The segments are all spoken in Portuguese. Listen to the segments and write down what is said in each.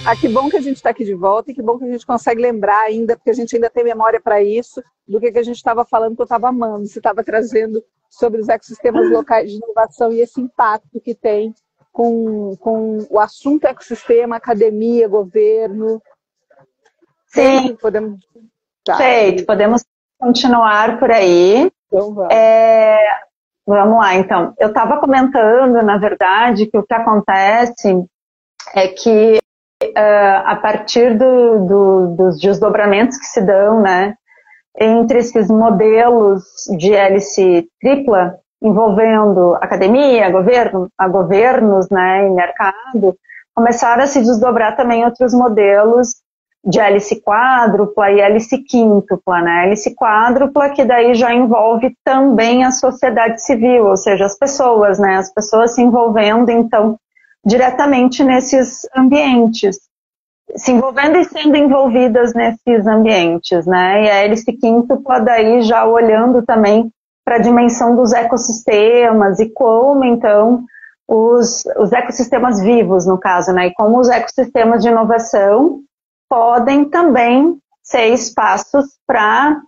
Ah, que bom que a gente está aqui de volta e que bom que a gente consegue lembrar ainda, porque a gente ainda tem memória para isso, do que a gente estava falando, que eu estava amando. Você estava trazendo sobre os ecossistemas locais de inovação e esse impacto que tem com o assunto ecossistema, academia, governo. Sim, podemos... Perfeito, podemos continuar por aí. Então vamos. Vamos lá, então. Eu estava comentando, na verdade, que o que acontece é que a partir dos desdobramentos que se dão, né, entre esses modelos de hélice tripla, envolvendo academia, governos, né, e mercado, começaram a se desdobrar também outros modelos de hélice quádrupla e hélice quíntupla, né? Hélice quádrupla que daí já envolve também a sociedade civil, ou seja, as pessoas, né? As pessoas se envolvendo, então, diretamente nesses ambientes, se envolvendo e sendo envolvidas nesses ambientes, né? E a hélice quíntupla daí já olhando também para a dimensão dos ecossistemas e como, então, os ecossistemas vivos, no caso, né? E como os ecossistemas de inovação podem também ser espaços para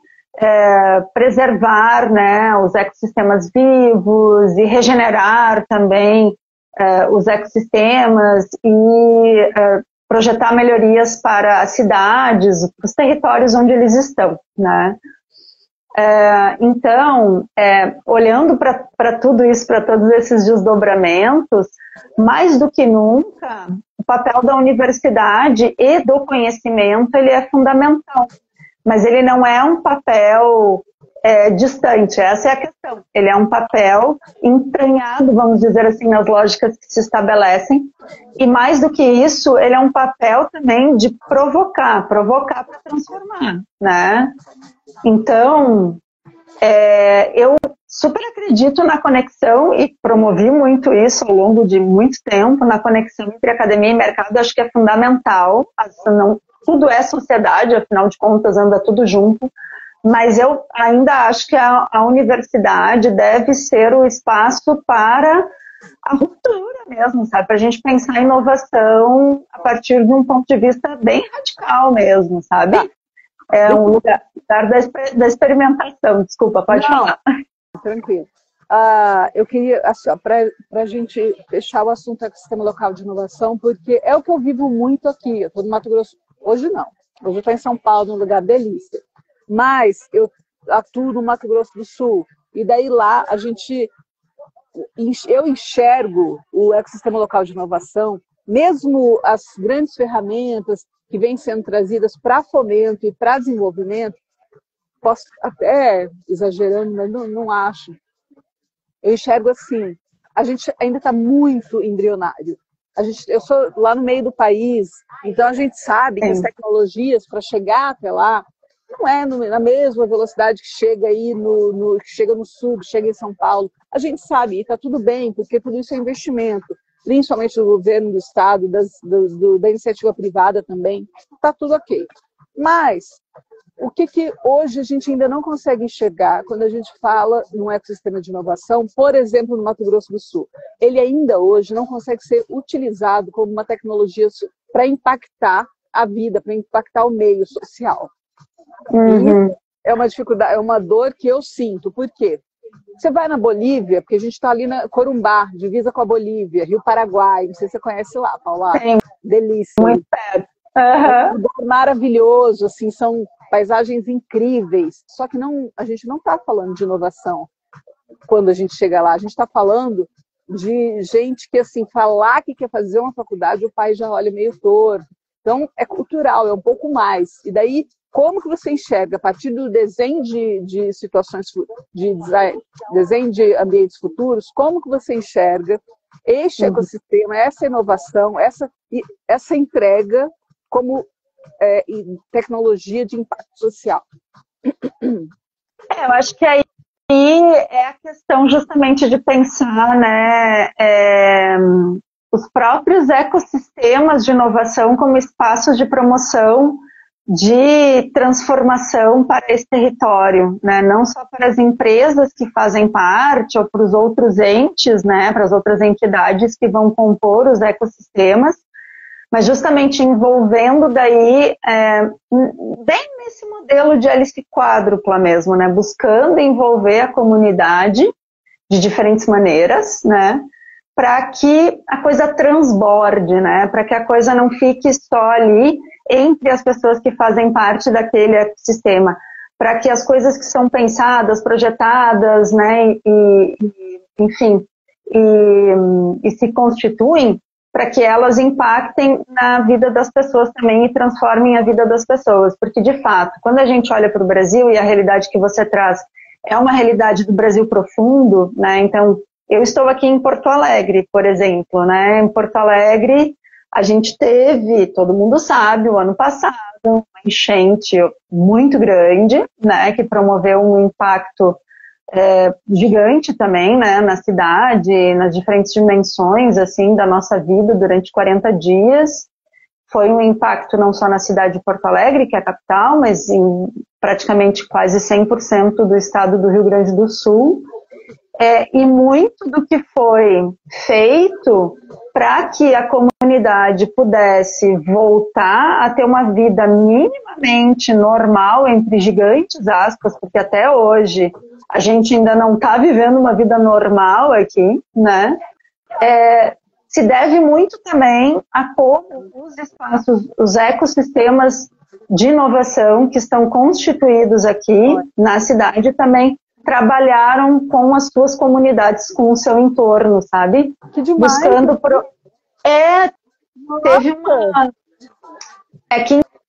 preservar, né, os ecossistemas vivos e regenerar também os ecossistemas e projetar melhorias para as cidades, os territórios onde eles estão, né? Então, olhando para tudo isso, para todos esses desdobramentos, mais do que nunca, o papel da universidade e do conhecimento ele é fundamental, mas ele não é um papel distante, essa é a questão. Ele é um papel entranhado, vamos dizer assim, nas lógicas que se estabelecem, e mais do que isso, ele é um papel também de provocar para transformar, né? Então, eu super acredito na conexão e promovi muito isso ao longo de muito tempo, na conexão entre academia e mercado, acho que é fundamental, tudo é sociedade, afinal de contas anda tudo junto, mas eu ainda acho que a universidade deve ser o espaço para a ruptura mesmo, sabe? Para a gente pensar em inovação a partir de um ponto de vista bem radical mesmo, sabe? Tá. É um lugar da experimentação. Desculpa, pode falar. Tranquilo. Eu queria, para a gente fechar o assunto ecossistema local de inovação, porque é o que eu vivo muito aqui. Eu estou no Mato Grosso, hoje não. Hoje eu estou em São Paulo, num lugar delícia. Mas eu atuo no Mato Grosso do Sul. E daí lá eu enxergo o ecossistema local de inovação, mesmo as grandes ferramentas que vêm sendo trazidas para fomento e para desenvolvimento, posso até exagerando, mas não acho. Eu enxergo assim, a gente ainda está muito embrionário. Eu sou lá no meio do país, então a gente sabe que as tecnologias para chegar até lá não é na mesma velocidade que chega aí que chega no sul, que chega em São Paulo. A gente sabe, e está tudo bem, porque tudo isso é investimento, principalmente do governo, do Estado, da iniciativa privada também. Está tudo ok. Mas o que hoje a gente ainda não consegue enxergar quando a gente fala num ecossistema de inovação, por exemplo, no Mato Grosso do Sul? Ele ainda hoje não consegue ser utilizado como uma tecnologia para impactar a vida, para impactar o meio social. Uhum. E é uma dificuldade, é uma dor que eu sinto. Por quê? Você vai na Bolívia, porque a gente está ali na Corumbá, divisa com a Bolívia, Rio Paraguai, não sei se você conhece lá, Paula. Sim. Delícia. Muito perto. É um lugar maravilhoso, assim, são paisagens incríveis. Só que a gente não está falando de inovação quando a gente chega lá. A gente está falando de gente que, assim, falar que quer fazer uma faculdade, o pai já olha meio torto. Então, é cultural, é um pouco mais. E daí, como que você enxerga, a partir do desenho de situações, de design, desenho de ambientes futuros, como que você enxerga este ecossistema, essa inovação, essa entrega como tecnologia de impacto social? Eu acho que aí é a questão justamente de pensar, né, os próprios ecossistemas de inovação como espaços de promoção de transformação para esse território, né? Não só para as empresas que fazem parte ou para os outros entes, né, para as outras entidades que vão compor os ecossistemas, mas justamente envolvendo daí, bem nesse modelo de hélice quádrupla mesmo, né? Buscando envolver a comunidade de diferentes maneiras, né? Para que a coisa transborde, né? Para que a coisa não fique só ali entre as pessoas que fazem parte daquele ecossistema, para que as coisas que são pensadas, projetadas, né? Enfim, e se constituem, para que elas impactem na vida das pessoas também e transformem a vida das pessoas. Porque, de fato, quando a gente olha para o Brasil, e a realidade que você traz é uma realidade do Brasil profundo, né? Então, eu estou aqui em Porto Alegre, por exemplo, né? Em Porto Alegre, a gente teve, todo mundo sabe, o ano passado, uma enchente muito grande, né? Que promoveu um impacto gigante também, né, na cidade, nas diferentes dimensões, assim, da nossa vida durante 40 dias. Foi um impacto não só na cidade de Porto Alegre, que é a capital, mas em praticamente quase 100% do estado do Rio Grande do Sul. E muito do que foi feito para que a comunidade pudesse voltar a ter uma vida minimamente normal, entre gigantes aspas, porque até hoje a gente ainda não está vivendo uma vida normal aqui, né? Se deve muito também a como os espaços, os ecossistemas de inovação que estão constituídos aqui na cidade também trabalharam com as suas comunidades, com o seu entorno, sabe? Que demais! Buscando... Teve uma...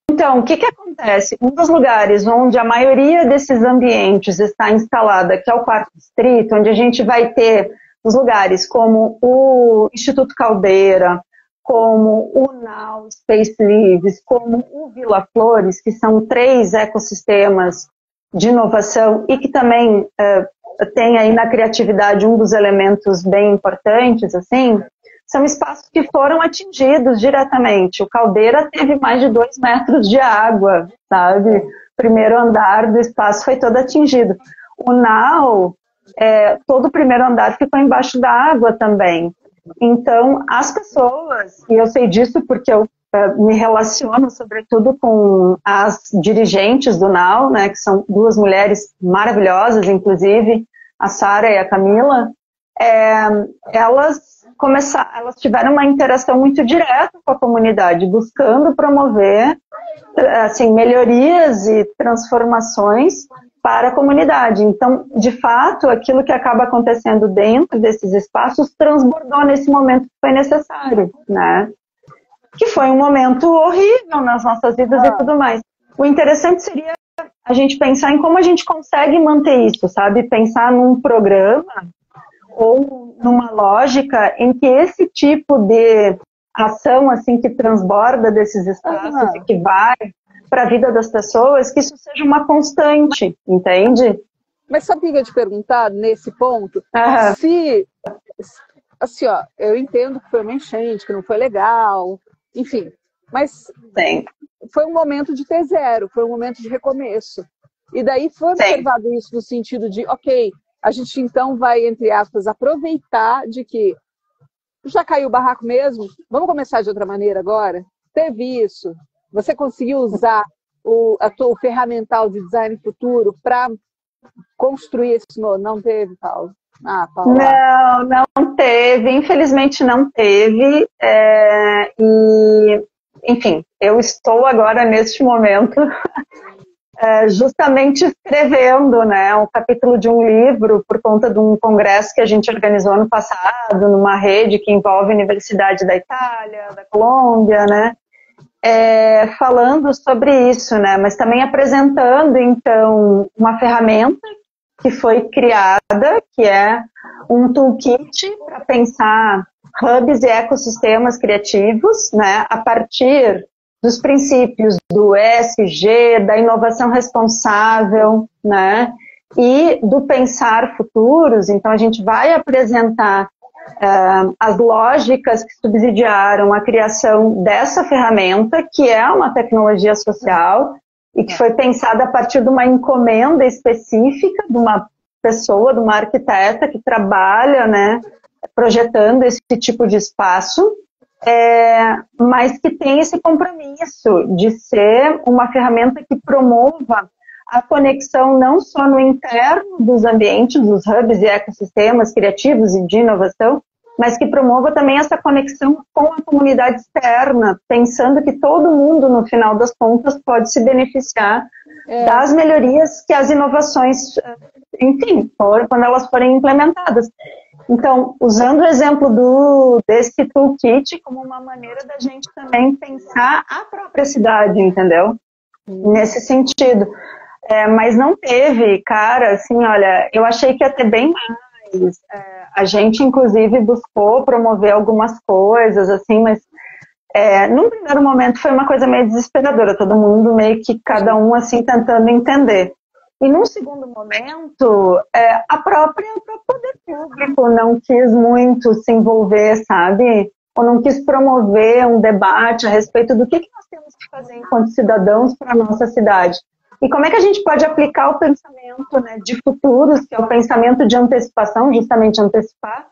Então, o que acontece? Um dos lugares onde a maioria desses ambientes está instalada, que é o Quarto Distrito, onde a gente vai ter os lugares como o Instituto Caldeira, como o Now Space Lives, como o Vila Flores, que são 3 ecossistemas de inovação e que também tem aí na criatividade um dos elementos bem importantes, assim, são espaços que foram atingidos diretamente. O Caldeira teve mais de 2 metros de água, sabe? O primeiro andar do espaço foi todo atingido. O Now, todo o primeiro andar ficou embaixo da água também. Então, as pessoas, e eu sei disso porque eu me relaciono sobretudo com as dirigentes do Now, né, que são 2 mulheres maravilhosas, inclusive, a Sara e a Camila, elas tiveram uma interação muito direta com a comunidade, buscando promover assim, melhorias e transformações para a comunidade. Então, de fato, aquilo que acaba acontecendo dentro desses espaços transbordou nesse momento que foi necessário, né? Que foi um momento horrível nas nossas vidas e tudo mais. O interessante seria a gente pensar em como a gente consegue manter isso, sabe? Pensar num programa ou numa lógica em que esse tipo de ação assim que transborda desses espaços e que vai para a vida das pessoas, que isso seja uma constante, entende? Mas sabe o que eu ia te perguntar nesse ponto? Se, assim, ó, eu entendo que foi uma enchente, que não foi legal, enfim, mas Sim. Foi um momento de T0, foi um momento de recomeço. E daí foi observado isso no sentido de, ok, a gente então vai, entre aspas, aproveitar de que já caiu o barraco mesmo, vamos começar de outra maneira agora? Teve isso. Você conseguiu usar o ferramental de design futuro para construir esse novo? Não teve, Paulo? Paula. Não teve. Infelizmente não teve. E, enfim, eu estou agora, neste momento, justamente escrevendo, né, um capítulo de um livro por conta de um congresso que a gente organizou ano passado, numa rede que envolve a Universidade da Itália, da Colômbia, né? Falando sobre isso, né? Mas também apresentando, então, uma ferramenta que foi criada, que é um toolkit para pensar hubs e ecossistemas criativos, né? A partir dos princípios do ESG, da inovação responsável, né? E do pensar futuros. Então, a gente vai apresentar as lógicas que subsidiaram a criação dessa ferramenta, que é uma tecnologia social e que foi pensada a partir de uma encomenda específica de uma pessoa, de uma arquiteta que trabalha, né, projetando esse tipo de espaço. mas que tem esse compromisso de ser uma ferramenta que promova a conexão não só no interno dos ambientes, dos hubs e ecossistemas criativos e de inovação, mas que promova também essa conexão com a comunidade externa, pensando que todo mundo, no final das contas, pode se beneficiar das melhorias que as inovações, enfim, quando elas forem implementadas. Então, usando o exemplo desse toolkit como uma maneira da gente também pensar a própria cidade, entendeu? Nesse sentido. Mas não teve, cara, assim, olha, eu achei que ia ter bem mais. A gente, inclusive, buscou promover algumas coisas, assim, mas num primeiro momento foi uma coisa meio desesperadora, todo mundo meio que cada um, assim, tentando entender. E num segundo momento, o próprio poder público não quis muito se envolver, sabe? Ou não quis promover um debate a respeito do que nós temos que fazer enquanto cidadãos para a nossa cidade. E como é que a gente pode aplicar o pensamento, né, de futuros, que é o pensamento de antecipação, justamente antecipar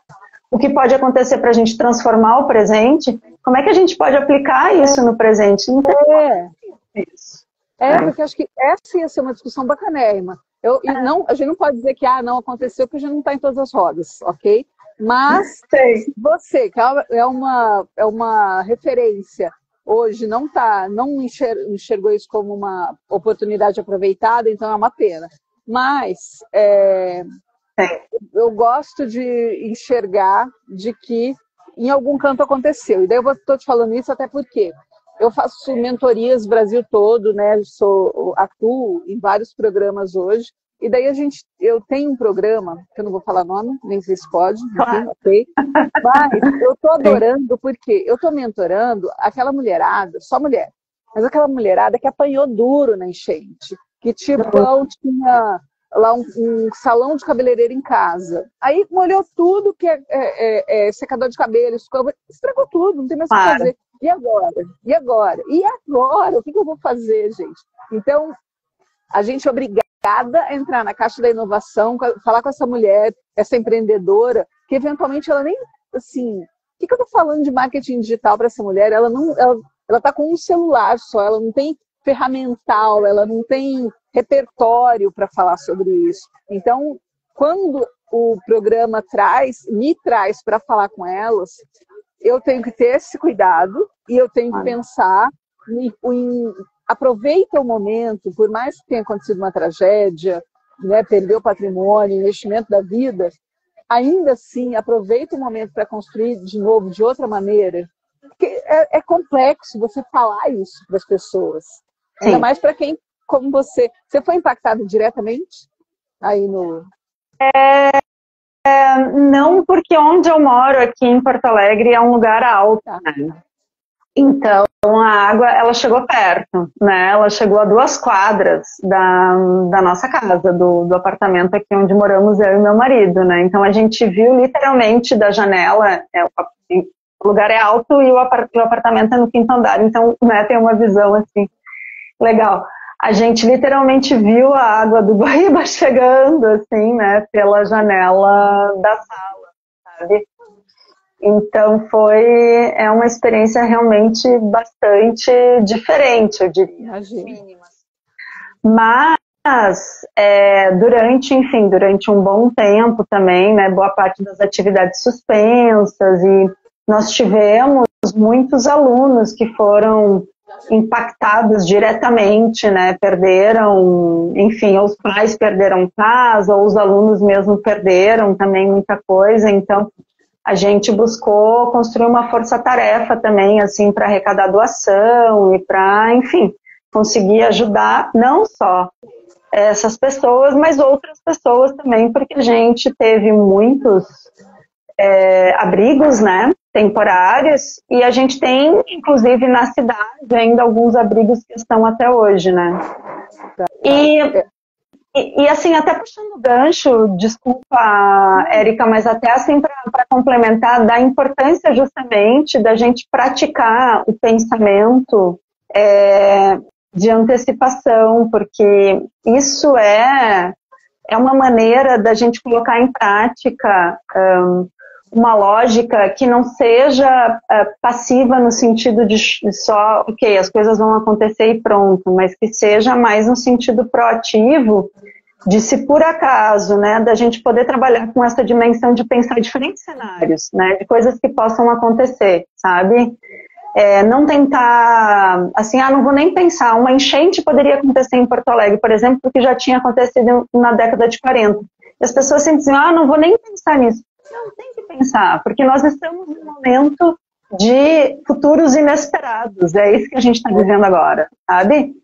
o que pode acontecer para a gente transformar o presente? Como é que a gente pode aplicar isso no presente? Não tem isso. Porque acho que essa ia ser uma discussão bacanérrima. A gente não pode dizer que não aconteceu porque a gente não está em todas as rodas, ok? Mas você, que é uma referência, hoje não enxergou isso como uma oportunidade aproveitada, então é uma pena. Mas eu gosto de enxergar de que em algum canto aconteceu. E daí eu estou te falando isso até porque eu faço mentorias Brasil todo, né? Atuo em vários programas hoje. E daí eu tenho um programa, que eu não vou falar nome, nem sei se pode, enfim, ok? Mas eu estou adorando porque eu estou mentorando aquela mulherada, só mulher, mas aquela mulherada que apanhou duro na enchente, que tinha lá um salão de cabeleireiro em casa. Aí molhou tudo que é secador de cabelo, escova, estragou tudo, não tem mais o que fazer. E agora? E agora? E agora? O que eu vou fazer, gente? Então, a gente é obrigada a entrar na caixa da inovação, falar com essa mulher, essa empreendedora, que eventualmente ela nem, assim, o que eu estou falando de marketing digital para essa mulher? Ela está com um celular só, ela não tem ferramental, ela não tem repertório para falar sobre isso. Então, quando o programa me traz para falar com elas, eu tenho que ter esse cuidado e eu tenho que pensar aproveita o momento, por mais que tenha acontecido uma tragédia, né, perdeu o patrimônio, investimento da vida, ainda assim aproveita o momento para construir de novo de outra maneira. Porque é complexo você falar isso para as pessoas. Sim. Ainda mais para quem, como você. Você foi impactado diretamente aí no... Não, porque onde eu moro, aqui em Porto Alegre, é um lugar alto, né? Então, a água, ela chegou perto, né? Ela chegou a 2 quadras da nossa casa, do apartamento aqui onde moramos eu e meu marido, né? Então, a gente viu literalmente da janela, o lugar é alto e o apartamento é no 5º andar, então, né, tem uma visão, assim, legal. A gente literalmente viu a água do Guaíba chegando, assim, né, pela janela da sala, sabe? Então é uma experiência realmente bastante diferente, eu diria. Mas durante um bom tempo também, né, boa parte das atividades suspensas, e nós tivemos muitos alunos que foram impactados diretamente, né, perderam, enfim, os pais perderam casa, ou os alunos mesmo perderam também muita coisa, então a gente buscou construir uma força-tarefa também, assim, para arrecadar doação e para, enfim, conseguir ajudar não só essas pessoas, mas outras pessoas também, porque a gente teve muitos abrigos, né, temporários, e a gente tem, inclusive, na cidade, ainda alguns abrigos que estão até hoje, né. E assim, até puxando o gancho, desculpa, Érica, mas até assim para complementar, da importância justamente da gente praticar o pensamento de antecipação, porque isso é uma maneira da gente colocar em prática uma lógica que não seja passiva no sentido de só, ok, as coisas vão acontecer e pronto, mas que seja mais no sentido proativo, de se por acaso, né, da gente poder trabalhar com essa dimensão de pensar diferentes cenários, né, de coisas que possam acontecer, sabe? Não tentar, assim, não vou nem pensar, uma enchente poderia acontecer em Porto Alegre, por exemplo, porque já tinha acontecido na década de 40. E as pessoas sempre dizem, não vou nem pensar nisso. Não, tem que pensar, porque nós estamos num momento de futuros inesperados, é isso que a gente está vivendo agora, sabe?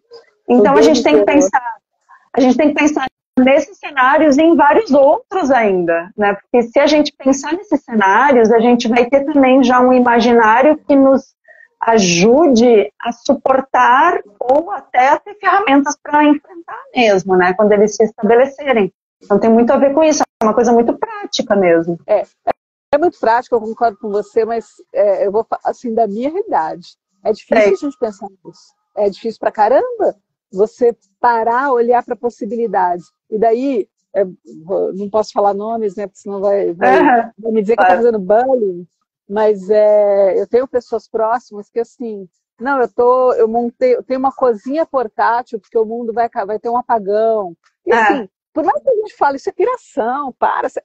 Então a gente tem que pensar nesses cenários e em vários outros ainda, né? Porque se a gente pensar nesses cenários, a gente vai ter também já um imaginário que nos ajude a suportar ou até a ter ferramentas para enfrentar mesmo, né? Quando eles se estabelecerem. Então tem muito a ver com isso, é uma coisa muito prática mesmo. É muito prático, eu concordo com você, mas eu vou assim, da minha realidade. É difícil a gente pensar nisso. É difícil pra caramba você parar, olhar para possibilidades. E daí, não posso falar nomes, né? Porque senão vai me dizer que eu estou fazendo bullying, mas eu tenho pessoas próximas que assim, não, eu tenho uma cozinha portátil porque o mundo vai ter um apagão. E assim, por mais que a gente fale, isso é piração,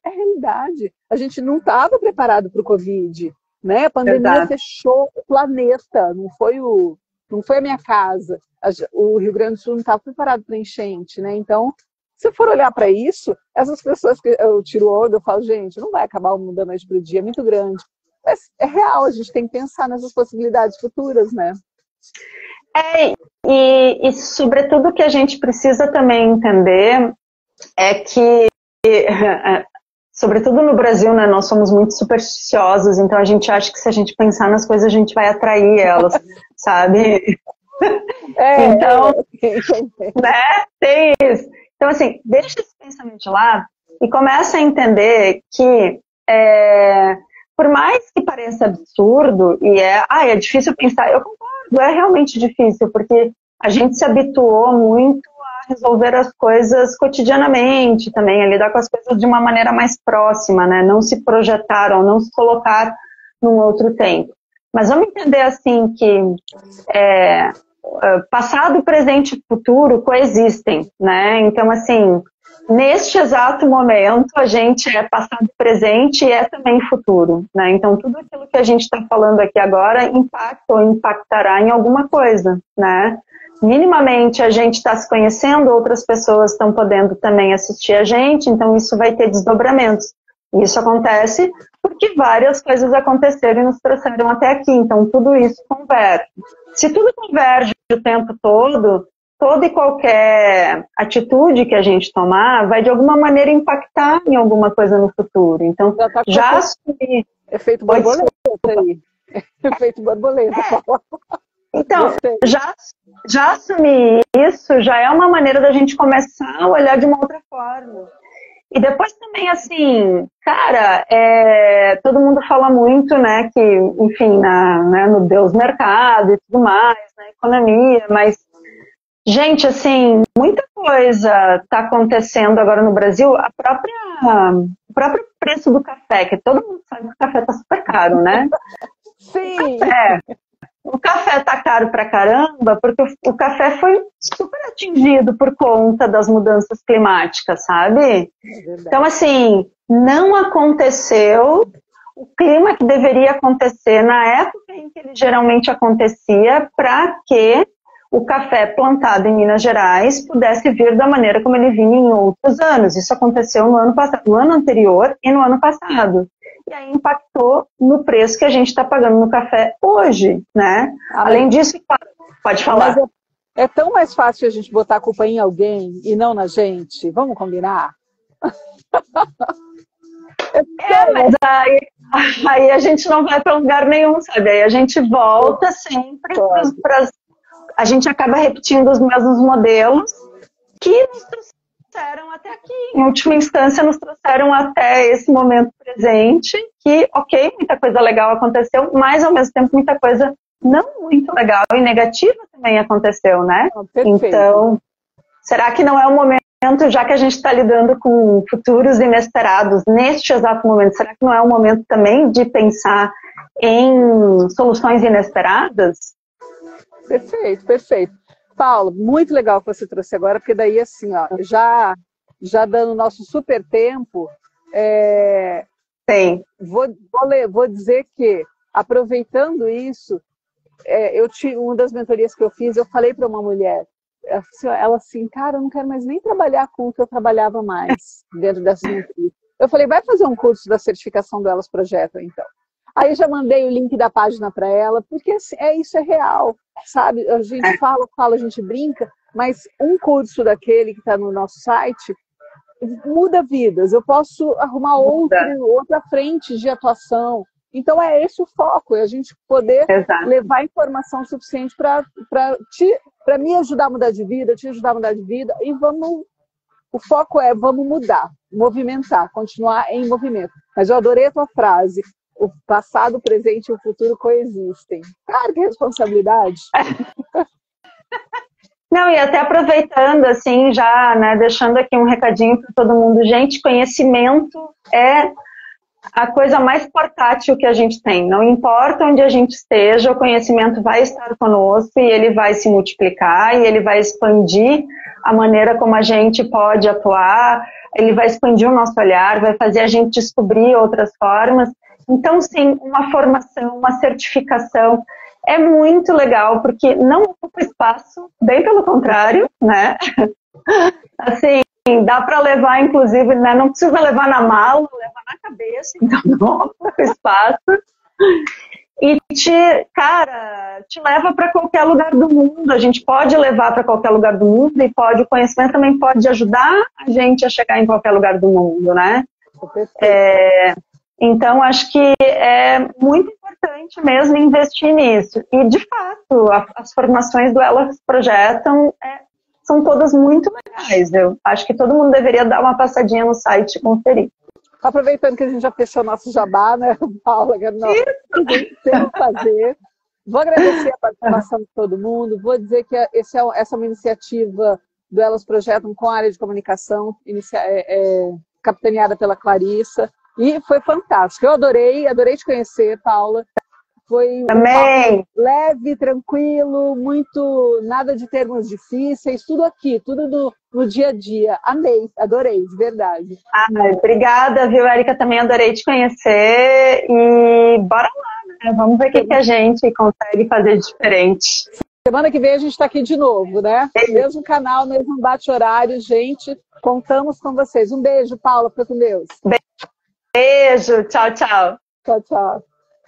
é realidade. A gente não estava preparado para o Covid, né? A pandemia fechou o planeta, não foi a minha casa. O Rio Grande do Sul não estava preparado para enchente, né? Então, se for olhar para isso, essas pessoas que eu tiro onda, eu falo, gente, não vai acabar o mundo da noite para o dia, é muito grande. Mas é real, a gente tem que pensar nessas possibilidades futuras, né? E sobretudo o que a gente precisa também entender é que, sobretudo no Brasil, né, nós somos muito supersticiosos, então a gente acha que se a gente pensar nas coisas, a gente vai atrair elas, sabe? Então, né, tem isso. Então, assim, deixa esse pensamento de lado e começa a entender que, por mais que pareça absurdo, e é difícil pensar, eu concordo, é realmente difícil, porque a gente se habituou muito a resolver as coisas cotidianamente também, a lidar com as coisas de uma maneira mais próxima, né? Não se projetar ou não se colocar num outro tempo. Mas vamos entender assim que passado, presente e futuro coexistem, né? Então, assim, neste exato momento, a gente é passado, presente e é também futuro, né? Então, tudo aquilo que a gente está falando aqui agora impacta ou impactará em alguma coisa, né? Minimamente a gente está se conhecendo, outras pessoas estão podendo também assistir a gente, então isso vai ter desdobramentos. Isso acontece porque várias coisas aconteceram e nos trouxeram até aqui, então tudo isso converge. Se tudo converge o tempo todo, toda e qualquer atitude que a gente tomar vai de alguma maneira impactar em alguma coisa no futuro. Então, já assumir... Efeito borboleta aí. Efeito borboleta. Então, já assumir isso já é uma maneira da gente começar a olhar de uma outra forma. E depois também, assim, cara, todo mundo fala muito, né, que, enfim, no Deus mercado e tudo mais, na economia, mas, gente, assim, muita coisa está acontecendo agora no Brasil, o próprio preço do café, que todo mundo sabe que o café está super caro, né? Sim! O café tá caro pra caramba porque o café foi super atingido por conta das mudanças climáticas, sabe? Então, assim, não aconteceu o clima que deveria acontecer na época em que ele geralmente acontecia para que o café plantado em Minas Gerais pudesse vir da maneira como ele vinha em outros anos. Isso aconteceu no ano passado, no ano anterior e no ano passado. E aí impactou no preço que a gente está pagando no café hoje, né? Além disso, pode falar. Mas é tão mais fácil a gente botar a culpa em alguém e não na gente. Vamos combinar? Mas aí a gente não vai para lugar nenhum, sabe? Aí a gente volta sempre para... A gente acaba repetindo os mesmos modelos que nos trouxeram até aqui. Em última instância, nos trouxeram até esse momento presente, que, ok, muita coisa legal aconteceu, mas, ao mesmo tempo, muita coisa não muito legal e negativa também aconteceu, né? Perfeito. Então, será que não é o momento já que a gente está lidando com futuros inesperados neste exato momento, será que não é um momento também de pensar em soluções inesperadas? Perfeito, perfeito. Paulo, muito legal que você trouxe agora, porque daí, assim, ó, já dando nosso super tempo, Sim. Vou dizer que, aproveitando isso, uma das mentorias que eu fiz, eu falei para uma mulher, ela assim, cara, eu não quero mais nem trabalhar com o que eu trabalhava mais dentro dessas mentorias. Eu falei, vai fazer um curso da certificação do Elas Projetam, então. Aí já mandei o link da página para ela, porque assim, isso é real, sabe? A gente fala, a gente brinca, mas um curso daquele que está no nosso site muda vidas. Eu posso arrumar outra frente de atuação. Então é esse o foco, é a gente poder levar informação suficiente para me ajudar a mudar de vida, te ajudar a mudar de vida, e o foco é vamos mudar, movimentar, continuar em movimento. Mas eu adorei a tua frase, o passado, o presente e o futuro coexistem. Cara, que responsabilidade! Não, e até aproveitando, assim, já, né, deixando aqui um recadinho para todo mundo. Gente, conhecimento é a coisa mais portátil que a gente tem. Não importa onde a gente esteja, o conhecimento vai estar conosco e ele vai se multiplicar e ele vai expandir a maneira como a gente pode atuar, ele vai expandir o nosso olhar, vai fazer a gente descobrir outras formas. Então, sim, uma formação, uma certificação é muito legal, porque não ocupa espaço, bem pelo contrário, né? Assim, dá para levar, inclusive, né? Não precisa levar na mala, levar na cabeça, então não ocupa espaço. E te leva para qualquer lugar do mundo. A gente pode levar para qualquer lugar do mundo e o conhecimento também pode ajudar a gente a chegar em qualquer lugar do mundo, né? Então, acho que é muito importante mesmo investir nisso. E, de fato, as formações do Elas Projetam são todas muito legais. Eu acho que todo mundo deveria dar uma passadinha no site e conferir. Aproveitando que a gente já fechou nosso jabá, né, Paula? Temos que fazer. Vou agradecer a participação de todo mundo. Vou dizer que essa é uma iniciativa do Elas Projetam com a área de comunicação, capitaneada pela Clarissa. E foi fantástico. Eu adorei te conhecer, Paula. Foi leve, tranquilo, nada de termos difíceis, tudo aqui, tudo no dia a dia. Amei, adorei, de verdade. Obrigada, viu, Érica? Também adorei te conhecer e bora lá, né? Vamos ver o que a gente consegue fazer de diferente. Semana que vem a gente está aqui de novo, né? Mesmo canal, mesmo bate-horário, gente. Contamos com vocês. Um beijo, Paula, fica com Deus. Beijo, tchau, tchau. Tchau, tchau.